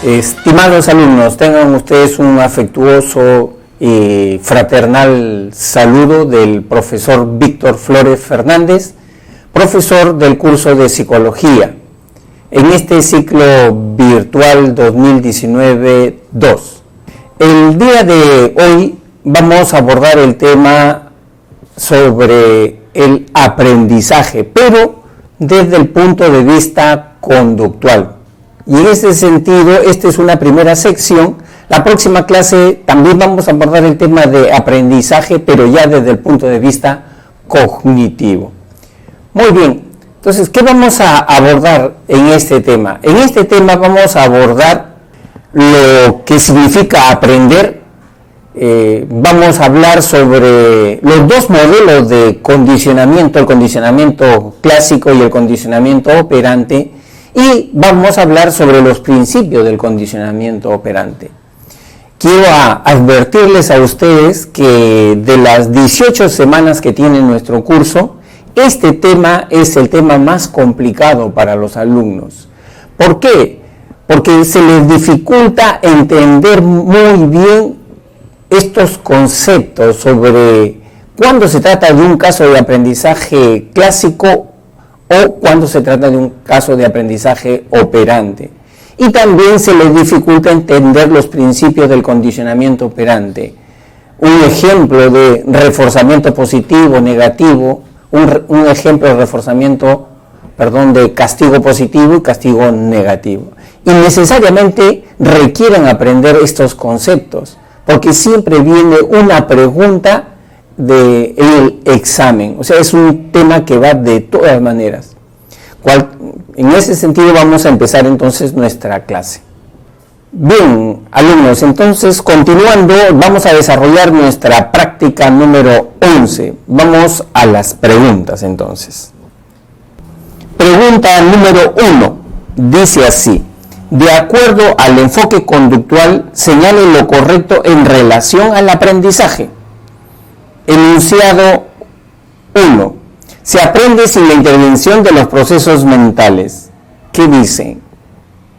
Estimados alumnos, tengan ustedes un afectuoso y fraternal saludo del profesor Víctor Flores Fernández, profesor del curso de Psicología, en este ciclo virtual 2019-2. El día de hoy vamos a abordar el tema sobre el aprendizaje, pero desde el punto de vista conductual. Y en ese sentido, esta es una primera sección. La próxima clase también vamos a abordar el tema de aprendizaje, pero ya desde el punto de vista cognitivo. Muy bien, entonces, ¿qué vamos a abordar en este tema? En este tema vamos a abordar lo que significa aprender. Vamos a hablar sobre los dos modelos de condicionamiento, el condicionamiento clásico y el condicionamiento operante, y vamos a hablar sobre los principios del condicionamiento operante. Quiero advertirles a ustedes que de las 18 semanas que tiene nuestro curso, este tema es el tema más complicado para los alumnos. ¿Por qué? Porque se les dificulta entender muy bien estos conceptos sobre cuándo se trata de un caso de aprendizaje clásico o cuando se trata de un caso de aprendizaje operante. Y también se les dificulta entender los principios del condicionamiento operante. Un ejemplo de reforzamiento positivo, negativo, un ejemplo de reforzamiento, de castigo positivo y castigo negativo. Y necesariamente requieren aprender estos conceptos, porque siempre viene una pregunta del examen, o sea, es un tema que va de todas maneras. En ese sentido vamos a empezar entonces nuestra clase. Bien, alumnos, entonces continuando, vamos a desarrollar nuestra práctica número 11. Vamos a las preguntas entonces. Pregunta número 1, dice así: de acuerdo al enfoque conductual, señale lo correcto en relación al aprendizaje. Enunciado 1. Se aprende sin la intervención de los procesos mentales. ¿Qué dice?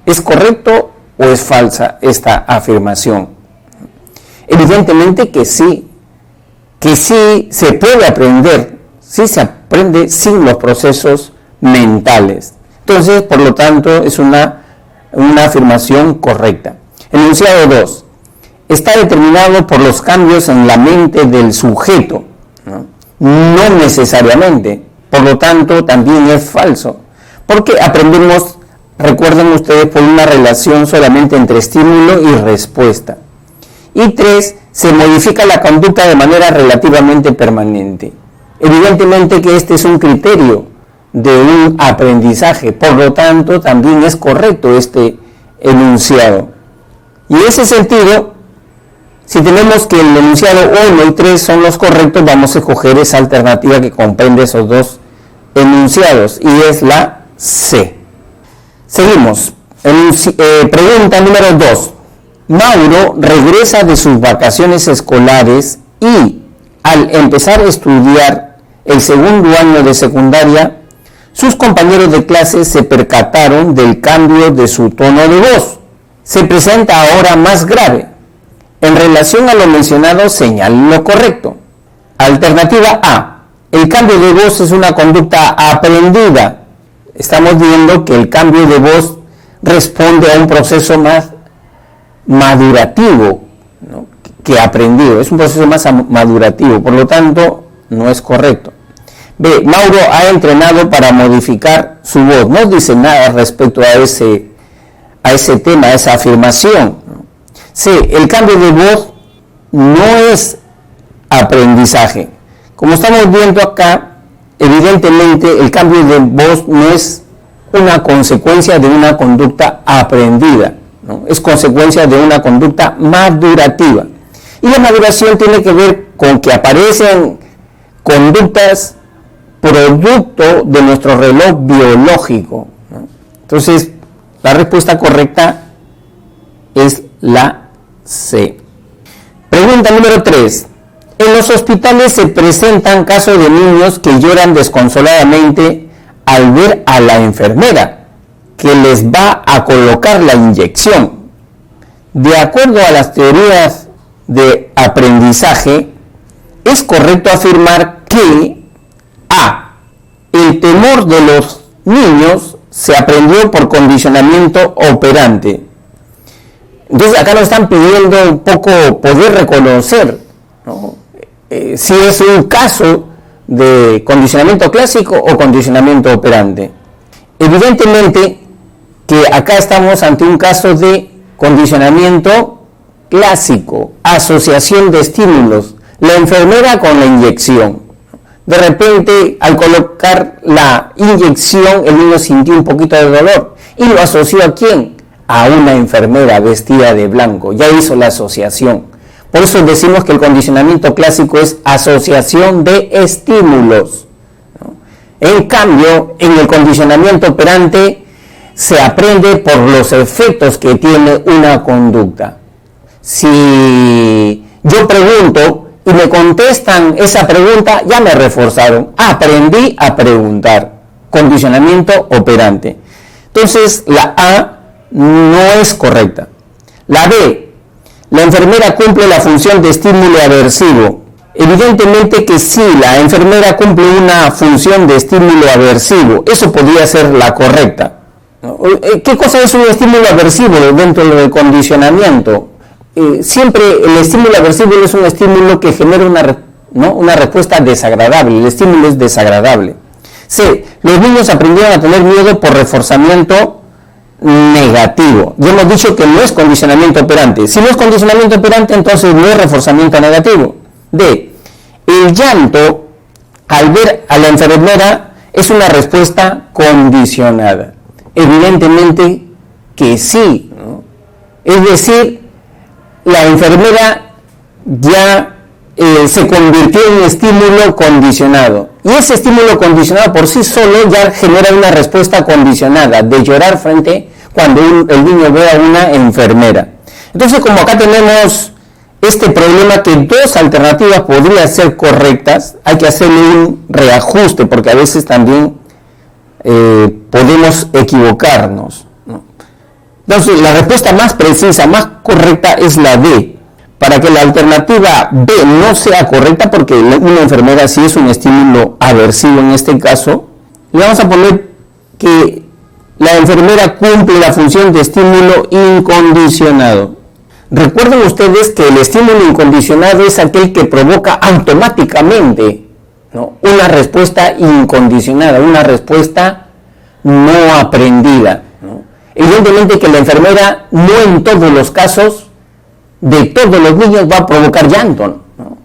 ¿Es correcto o es falsa esta afirmación? Evidentemente que sí se puede aprender, sí se aprende sin los procesos mentales. Entonces, por lo tanto, es una afirmación correcta. Enunciado 2. Está determinado por los cambios en la mente del sujeto. No necesariamente, por lo tanto también es falso, porque aprendemos, recuerden ustedes, por una relación solamente entre estímulo y respuesta. Y 3, se modifica la conducta de manera relativamente permanente. Evidentemente que este es un criterio de un aprendizaje, por lo tanto también es correcto este enunciado. Y en ese sentido, si tenemos que el enunciado 1 y 3 son los correctos, vamos a escoger esa alternativa que comprende esos dos enunciados, y es la C. Seguimos. Pregunta número 2. Mauro regresa de sus vacaciones escolares y, al empezar a estudiar el segundo año de secundaria, sus compañeros de clase se percataron del cambio de su tono de voz. Se presenta ahora más grave. En relación a lo mencionado, señale lo correcto. Alternativa A. El cambio de voz es una conducta aprendida. Estamos viendo que el cambio de voz responde a un proceso más madurativo, ¿no?, que aprendido. Es un proceso más madurativo, por lo tanto, no es correcto. B. Mauro ha entrenado para modificar su voz. No dice nada respecto a ese tema, a esa afirmación. C. El cambio de voz no es aprendizaje. Como estamos viendo acá, evidentemente el cambio de voz no es una consecuencia de una conducta aprendida, ¿no? Es consecuencia de una conducta madurativa. Y la maduración tiene que ver con que aparecen conductas producto de nuestro reloj biológico, ¿no? Entonces, la respuesta correcta es la C. Pregunta número 3. En los hospitales se presentan casos de niños que lloran desconsoladamente al ver a la enfermera que les va a colocar la inyección. De acuerdo a las teorías de aprendizaje, es correcto afirmar que A. El temor de los niños se aprendió por condicionamiento operante. Entonces acá nos están pidiendo un poco poder reconocer, ¿no? Si es un caso de condicionamiento clásico o condicionamiento operante. Evidentemente que acá estamos ante un caso de condicionamiento clásico, asociación de estímulos, la enfermera con la inyección. De repente, al colocar la inyección, el niño sintió un poquito de dolor y lo asoció ¿a quién? A una enfermera vestida de blanco. Ya hizo la asociación. Por eso decimos que el condicionamiento clásico es asociación de estímulos, ¿no? En cambio, en el condicionamiento operante se aprende por los efectos que tiene una conducta. Si yo pregunto y me contestan esa pregunta, ya me reforzaron. Aprendí a preguntar. Condicionamiento operante. Entonces, la A no es correcta. La B, la enfermera cumple la función de estímulo aversivo. Evidentemente que sí, la enfermera cumple una función de estímulo aversivo. Eso podría ser la correcta. ¿Qué cosa es un estímulo aversivo dentro del condicionamiento? Siempre el estímulo aversivo es un estímulo que genera una respuesta desagradable. El estímulo es desagradable. C. Los niños aprendieron a tener miedo por reforzamiento negativo. Ya hemos dicho que no es condicionamiento operante. Si no es condicionamiento operante, entonces no es reforzamiento negativo. D. El llanto al ver a la enfermera es una respuesta condicionada. Evidentemente que sí, ¿no? Es decir, la enfermera ya se convirtió en un estímulo condicionado. Y ese estímulo condicionado por sí solo ya genera una respuesta condicionada de llorar cuando el niño ve a una enfermera. Entonces, como acá tenemos este problema que dos alternativas podrían ser correctas, hay que hacerle un reajuste porque a veces también podemos equivocarnos, ¿no? Entonces, la respuesta más precisa, más correcta es la D. Para que la alternativa B no sea correcta, porque una enfermera sí es un estímulo aversivo en este caso, le vamos a poner que la enfermera cumple la función de estímulo incondicionado. Recuerden ustedes que el estímulo incondicionado es aquel que provoca automáticamente, ¿no?, una respuesta incondicionada, una respuesta no aprendida, ¿no? Evidentemente que la enfermera no en todos los casos de todos los niños va a provocar llanto, ¿no?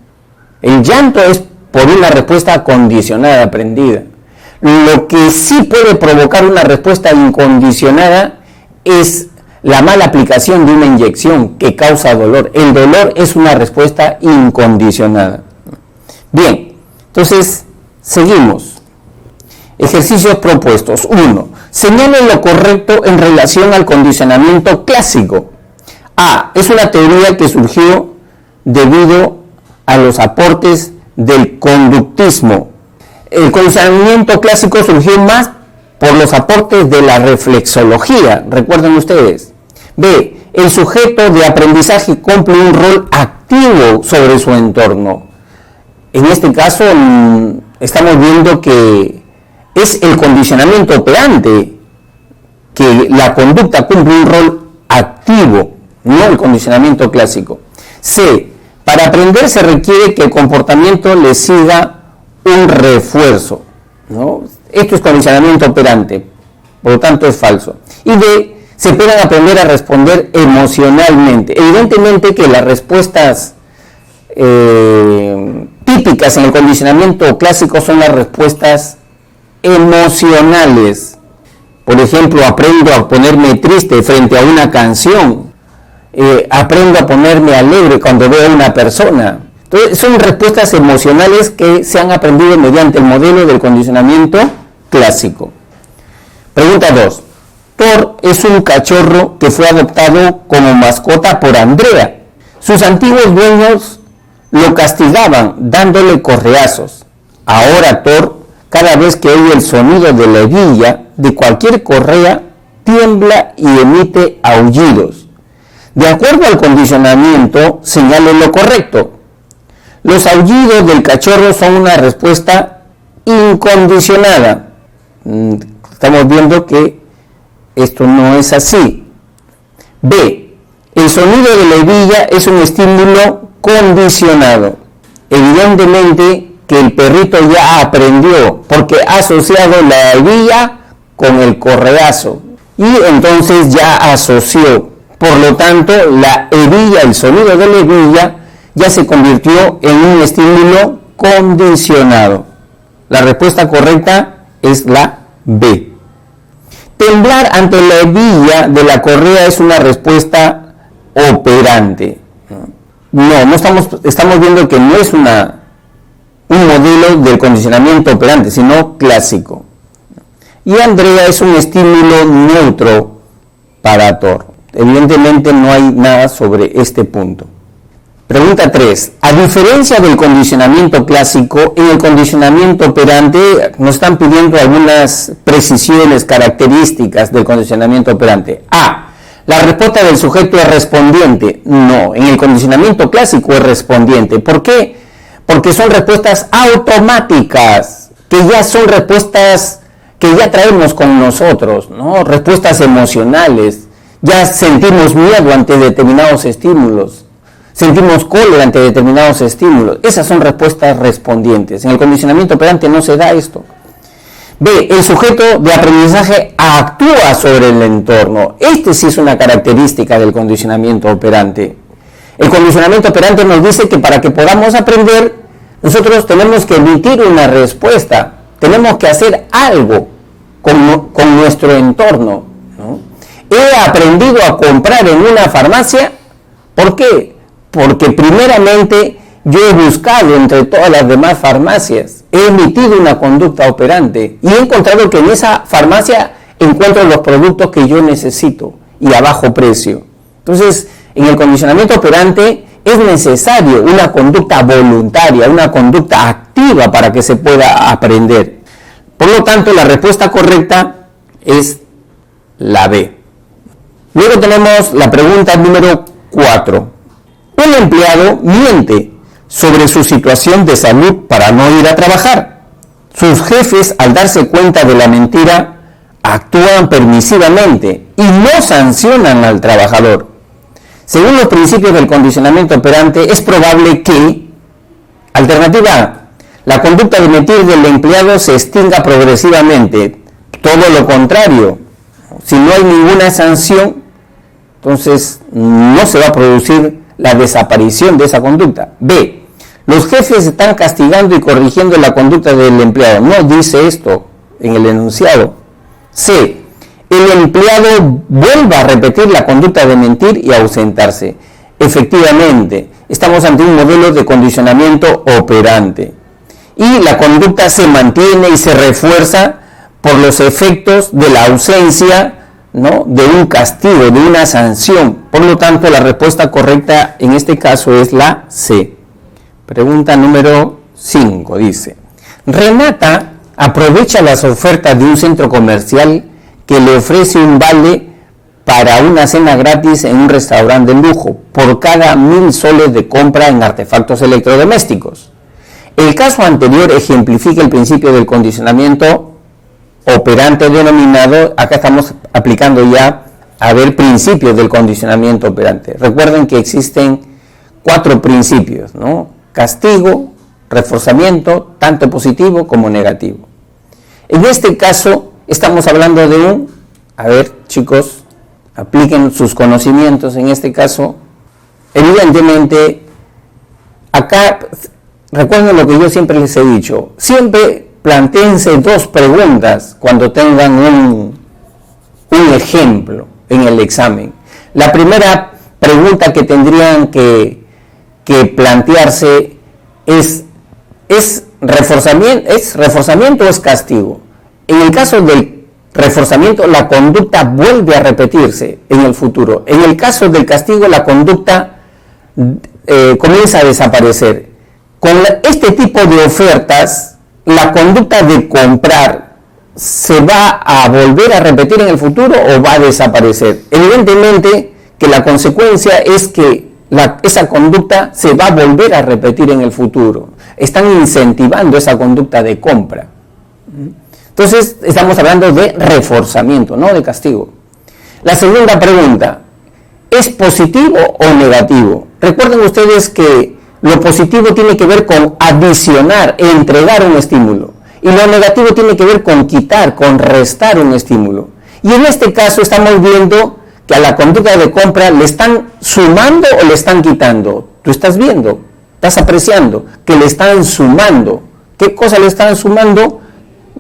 El llanto es por una respuesta condicionada, aprendida. Lo que sí puede provocar una respuesta incondicionada es la mala aplicación de una inyección que causa dolor. El dolor es una respuesta incondicionada. Bien, entonces seguimos. Ejercicios propuestos. 1. Señale lo correcto en relación al condicionamiento clásico. A. Es una teoría que surgió debido a los aportes del conductismo. El condicionamiento clásico surgió más por los aportes de la reflexología, recuerden ustedes. B. El sujeto de aprendizaje cumple un rol activo sobre su entorno. En este caso estamos viendo que es el condicionamiento operante, que la conducta cumple un rol activo, no el condicionamiento clásico. C. Para aprender se requiere que el comportamiento le siga un refuerzo, ¿no? Esto es condicionamiento operante, por lo tanto es falso. Y D. Se pueden aprender a responder emocionalmente. Evidentemente que las respuestas típicas en el condicionamiento clásico son las respuestas emocionales. Por ejemplo, aprendo a ponerme triste frente a una canción. Aprendo a ponerme alegre cuando veo a una persona. Entonces, son respuestas emocionales que se han aprendido mediante el modelo del condicionamiento clásico. Pregunta 2. Thor es un cachorro que fue adoptado como mascota por Andrea. Sus antiguos dueños lo castigaban dándole correazos. Ahora Thor, cada vez que oye el sonido de la hebilla de cualquier correa, tiembla y emite aullidos. De acuerdo al condicionamiento, señale lo correcto. Los aullidos del cachorro son una respuesta incondicionada. Estamos viendo que esto no es así. B. El sonido de la hebilla es un estímulo condicionado. Evidentemente que el perrito ya aprendió porque ha asociado la hebilla con el correazo y entonces ya asoció. Por lo tanto, la hebilla, el sonido de la hebilla ya se convirtió en un estímulo condicionado. La respuesta correcta es la B. Temblar ante la hebilla de la correa es una respuesta operante. No estamos viendo que no es un modelo del condicionamiento operante, sino clásico. Y Andrea es un estímulo neutro para Thor. Evidentemente no hay nada sobre este punto. Pregunta 3. A diferencia del condicionamiento clásico, en el condicionamiento operante nos están pidiendo algunas precisiones, características del condicionamiento operante. A. La respuesta del sujeto es respondiente. No, en el condicionamiento clásico es respondiente. ¿Por qué? Porque son respuestas automáticas, que ya son respuestas que ya traemos con nosotros, ¿no? Respuestas emocionales. Ya sentimos miedo ante determinados estímulos. Sentimos cólera ante determinados estímulos. Esas son respuestas respondientes. En el condicionamiento operante no se da esto. B. El sujeto de aprendizaje actúa sobre el entorno. Este sí es una característica del condicionamiento operante. El condicionamiento operante nos dice que para que podamos aprender, nosotros tenemos que emitir una respuesta. Tenemos que hacer algo con nuestro entorno, ¿no? He aprendido a comprar en una farmacia. ¿Por qué? Porque primeramente yo he buscado entre todas las demás farmacias, he emitido una conducta operante y he encontrado que en esa farmacia encuentro los productos que yo necesito y a bajo precio. Entonces, en el condicionamiento operante es necesario una conducta voluntaria, una conducta activa para que se pueda aprender. Por lo tanto, la respuesta correcta es la B. Luego tenemos la pregunta número 4. Un empleado miente sobre su situación de salud para no ir a trabajar. Sus jefes, al darse cuenta de la mentira, actúan permisivamente y no sancionan al trabajador. Según los principios del condicionamiento operante, es probable que, alternativa A, la conducta de mentir del empleado se extinga progresivamente. Todo lo contrario, si no hay ninguna sanción, entonces no se va a producir la desaparición de esa conducta. B. Los jefes están castigando y corrigiendo la conducta del empleado. No dice esto en el enunciado. C. El empleado vuelve a repetir la conducta de mentir y ausentarse. Efectivamente, estamos ante un modelo de condicionamiento operante. Y la conducta se mantiene y se refuerza por los efectos de la ausencia, ¿no?, de un castigo, de una sanción. Por lo tanto, la respuesta correcta en este caso es la C. Pregunta número 5 dice: Renata aprovecha las ofertas de un centro comercial que le ofrece un vale para una cena gratis en un restaurante de lujo por cada 1.000 soles de compra en artefactos electrodomésticos. El caso anterior ejemplifica el principio del condicionamiento operante denominado, acá estamos aplicando ya a ver principios del condicionamiento operante. Recuerden que existen 4 principios, ¿no? Castigo, reforzamiento, tanto positivo como negativo. En este caso estamos hablando de a ver chicos, apliquen sus conocimientos en este caso. Evidentemente, acá, recuerden lo que yo siempre les he dicho, siempre plantéense 2 preguntas cuando tengan un ejemplo en el examen. La primera pregunta que tendrían que plantearse es reforzamiento o es castigo. En el caso del reforzamiento, la conducta vuelve a repetirse en el futuro. En el caso del castigo, la conducta comienza a desaparecer. Con este tipo de ofertas, la conducta de comprar se va a volver a repetir en el futuro o va a desaparecer. Evidentemente que la consecuencia es que esa conducta se va a volver a repetir en el futuro. Están incentivando esa conducta de compra. Entonces, estamos hablando de reforzamiento, no de castigo. La segunda pregunta, ¿es positivo o negativo? Recuerden ustedes que lo positivo tiene que ver con adicionar, entregar un estímulo. Y lo negativo tiene que ver con quitar, con restar un estímulo. Y en este caso estamos viendo que a la conducta de compra le están sumando o le están quitando. Tú estás viendo, estás apreciando que le están sumando. ¿Qué cosa le están sumando?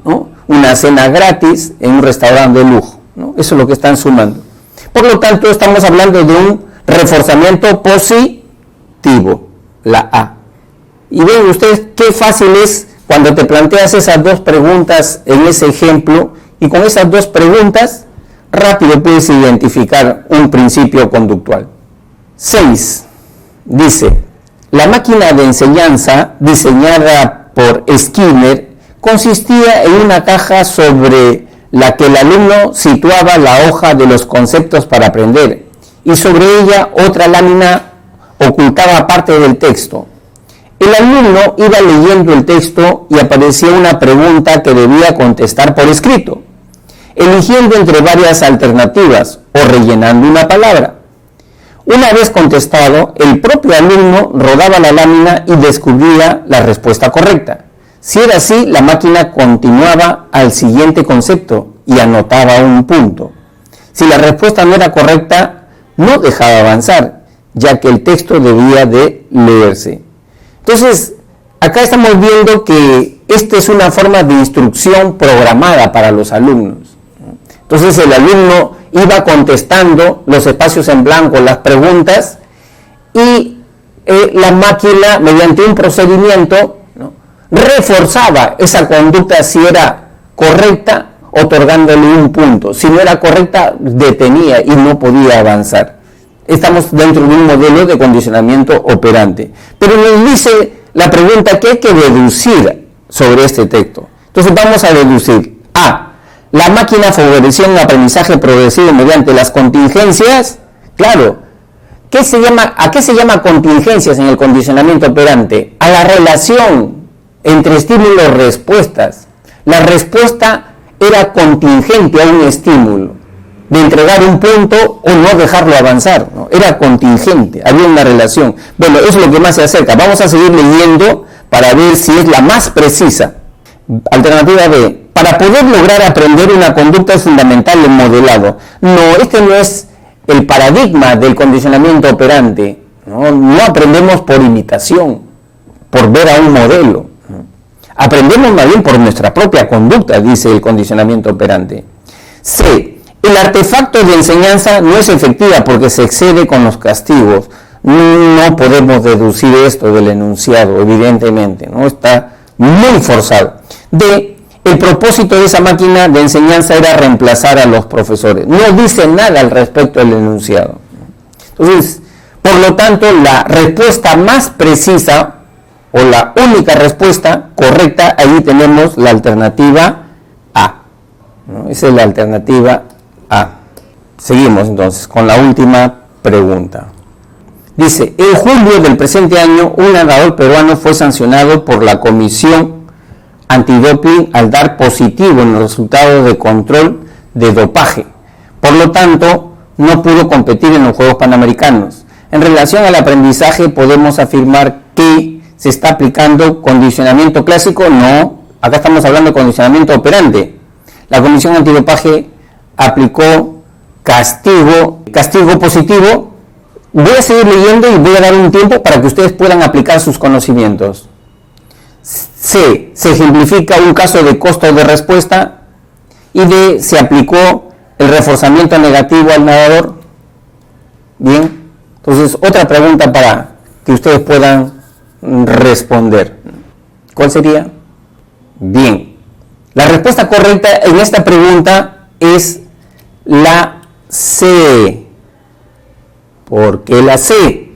¿No? Una cena gratis en un restaurante de lujo, ¿no? Eso es lo que están sumando. Por lo tanto, estamos hablando de un reforzamiento positivo, la A. Y ven ustedes qué fácil es cuando te planteas esas dos preguntas en ese ejemplo, y con esas dos preguntas rápido puedes identificar un principio conductual. 6. Dice, la máquina de enseñanza diseñada por Skinner consistía en una caja sobre la que el alumno situaba la hoja de los conceptos para aprender y sobre ella otra lámina ocultaba parte del texto. El alumno iba leyendo el texto y aparecía una pregunta que debía contestar por escrito, eligiendo entre varias alternativas o rellenando una palabra. Una vez contestado, el propio alumno rodaba la lámina y descubría la respuesta correcta. Si era así, la máquina continuaba al siguiente concepto y anotaba un punto. Si la respuesta no era correcta, no dejaba avanzar, ya que el texto debía de leerse. Entonces, acá estamos viendo que esta es una forma de instrucción programada para los alumnos. Entonces, el alumno iba contestando los espacios en blanco, las preguntas, y la máquina, mediante un procedimiento, ¿no?, reforzaba esa conducta si era correcta, otorgándole un punto. Si no era correcta, detenía y no podía avanzar. Estamos dentro de un modelo de condicionamiento operante. Pero nos dice la pregunta que hay que deducir sobre este texto. Entonces vamos a deducir. A. La máquina favoreció un aprendizaje progresivo mediante las contingencias. Claro. ¿A qué se llama contingencias en el condicionamiento operante? A la relación entre estímulos y respuestas. La respuesta era contingente a un estímulo, de entregar un punto o no dejarlo avanzar, ¿no? Era contingente, había una relación. Bueno, eso es lo que más se acerca. Vamos a seguir leyendo para ver si es la más precisa. Alternativa B. Para poder lograr aprender una conducta es fundamental el modelado. No, este no es el paradigma del condicionamiento operante. No aprendemos por imitación, por ver a un modelo. Aprendemos más bien por nuestra propia conducta, dice el condicionamiento operante. C. El artefacto de enseñanza no es efectiva porque se excede con los castigos. No podemos deducir esto del enunciado, evidentemente, ¿no? Está muy forzado. D. El propósito de esa máquina de enseñanza era reemplazar a los profesores. No dice nada al respecto del enunciado. Entonces, por lo tanto, la respuesta más precisa o la única respuesta correcta, ahí tenemos la alternativa A, ¿no? Esa es la alternativa A. Seguimos entonces con la última pregunta. Dice, en julio del presente año, un nadador peruano fue sancionado por la Comisión Antidoping al dar positivo en los resultados de control de dopaje. Por lo tanto, no pudo competir en los Juegos Panamericanos. En relación al aprendizaje, podemos afirmar que se está aplicando condicionamiento clásico. No, acá estamos hablando de condicionamiento operante. La Comisión Antidopaje aplicó castigo positivo. Voy a seguir leyendo y voy a dar un tiempo para que ustedes puedan aplicar sus conocimientos. C. Se ejemplifica un caso de costo de respuesta. Y D. Se aplicó el reforzamiento negativo al nadador. Bien, entonces otra pregunta para que ustedes puedan responder. ¿Cuál sería? Bien, la respuesta correcta en esta pregunta es la C. ¿Por qué la C?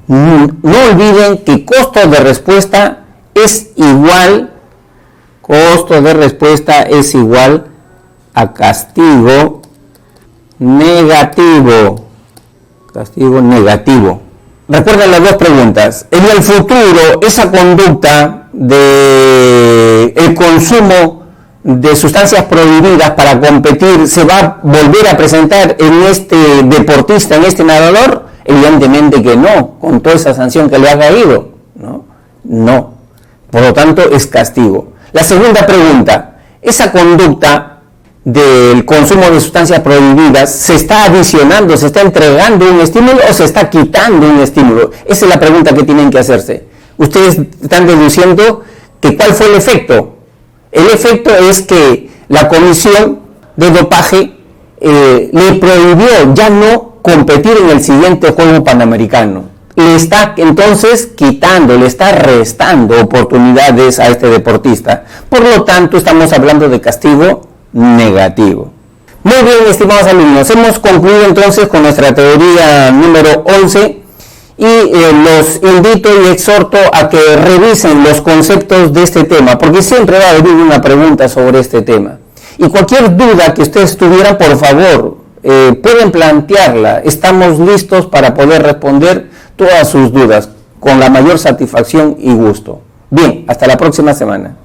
No olviden que costo de respuesta es igual a castigo negativo. Castigo negativo. Recuerden las dos preguntas. En el futuro, esa conducta de el consumo de sustancias prohibidas para competir se va a volver a presentar en este deportista, en este nadador. Evidentemente que no, con toda esa sanción que le ha caído, no. Por lo tanto, es castigo. La segunda pregunta, esa conducta del consumo de sustancias prohibidas, ¿se está adicionando, se está entregando un estímulo o se está quitando un estímulo? Esa es la pregunta que tienen que hacerse. Ustedes están deduciendo que ¿cuál fue el efecto? El efecto es que la comisión de dopaje le prohibió ya no competir en el siguiente Juego Panamericano. Le está entonces quitando, le está restando oportunidades a este deportista. Por lo tanto, estamos hablando de castigo negativo. Muy bien, estimados alumnos, hemos concluido entonces con nuestra teoría número 11 y los invito y exhorto a que revisen los conceptos de este tema, porque siempre va a venir una pregunta sobre este tema. Y cualquier duda que ustedes tuvieran, por favor, pueden plantearla. Estamos listos para poder responder todas sus dudas con la mayor satisfacción y gusto. Bien, hasta la próxima semana.